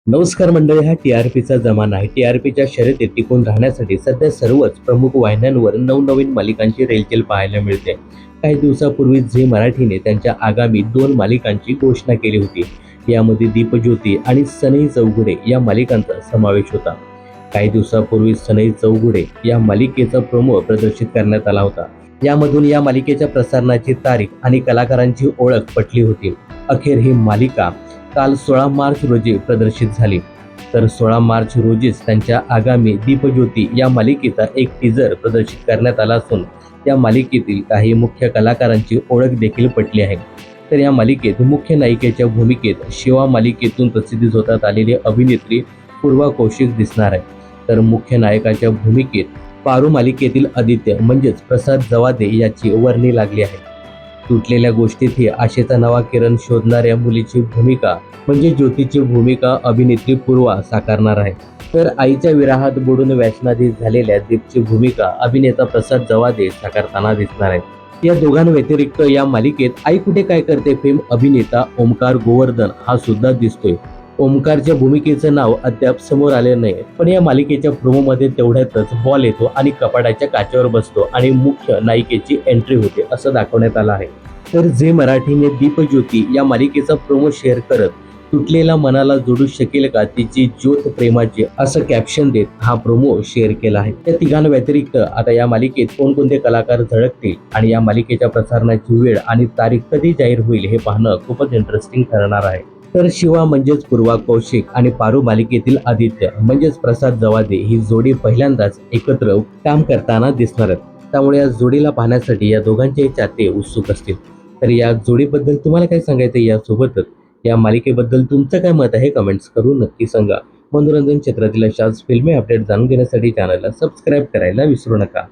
नमस्कार मंडळी, हा टीआरपीचा जमाना आहे. टीआरपीच्या शर्यतीत टिकून राहण्यासाठी सध्या सर्वच प्रमुख वाहिन्यांवर नवनवीन मालिकांची रेलचेल पाहायला मिळते. काही दिवसापूर्वी झी मराठीने त्यांच्या आगामी 2 मालिकांची घोषणा केली होती. यामध्ये दीपज्योती आणि सनई चौघुडे या मालिकांचा समावेश होता. काही दिवसापूर्वी सनई चौघुडे या मालिकेचा प्रोमो प्रदर्शित करण्यात आला होता. यामधून या मालिकेच्या प्रसारणाची तारीख आणि कलाकारांची ओळख पटली होती. अखेर ही मालिका काल 16 मार्च रोजी प्रदर्शित झाली. तर 16 मार्च रोजीच त्यांच्या आगामी दीपज्योती या मालिकेचा एक टीझर प्रदर्शित करण्यात आला असून या मालिकेतील काही मुख्य कलाकारांची ओळख देखील पटली आहे. तर या मालिकेत मुख्य नायिकेच्या भूमिकेत शिवा मालिकेतून प्रसिद्धीझोतात आलेली अभिनेत्री पूर्वा कौशिक दिसणार आहे. तर मुख्य नायकाच्या भूमिकेत पारू मालिकेतील आदित्य म्हणजेच प्रसाद जवादे याची वर्णी लागली आहे. तुटलेल्या गोष्टीतही आशेचा नवा किरण शोधणाऱ्या मुलीची भूमिका म्हणजे ज्योतीची भूमिका अभिनेत्री पूर्वा साकारणार आहे. तर आईच्या विरहात बुडून व्यसनाधीन झालेल्या दीपची भूमिका अभिनेता प्रसाद जवादे साकारताना दिसणार आहे. या दोघांव्यतिरिक्त या मालिकेत आई कुठे काय करते फेम अभिनेता ओमकार गोवर्धन हा सुद्धा दिसतोय. ओमकारच्या भूमिकेचं नाव अद्याप समोर आले नाही, पण या मालिकेच्या प्रोमोमध्ये तेवढ्यातच बॉल येतो आणि कपाटाच्या काचेवर बसतो आणि मुख्य नायिकेची एंट्री होते असं दाखवण्यात आलं आहे. तर झी मराठीने दीपज्योती या मालिकेचा प्रोमो शेअर करत तुटलेल्या मनाला जोडू शकेल का तिची ज्योत प्रेमाची असं कॅप्शन देत हा प्रोमो शेअर केला आहे. या तिघांव्यतिरिक्त आता या मालिकेत कोणकोणते कलाकार झळकतील आणि या मालिकेच्या प्रसारणाची वेळ आणि तारीख कधी जाहीर होईल हे पाहणं खूपच इंटरेस्टिंग ठरणार आहे. तर शिवा म्हणजेच पूर्वा कौशिक आणि पारू मालिकेतील आदित्य म्हणजेच प्रसाद जवादे ही जोडी पहिल्यांदाच एकत्र काम करताना दिसणार आहेत. त्यामुळे या जोडीला पाहण्यासाठी या दोघांचे चाहते उत्सुक असतील. तर या जोडीबद्दल तुम्हाला काय सांगायचं यासोबतच या मालिकेबद्दल तुमचं काय मत आहे कमेंट्स करून नक्की सांगा. मनोरंजन क्षेत्रातील अशाच फिल्मी अपडेट जाणून घेण्यासाठी चॅनलला सबस्क्राईब करायला विसरू नका.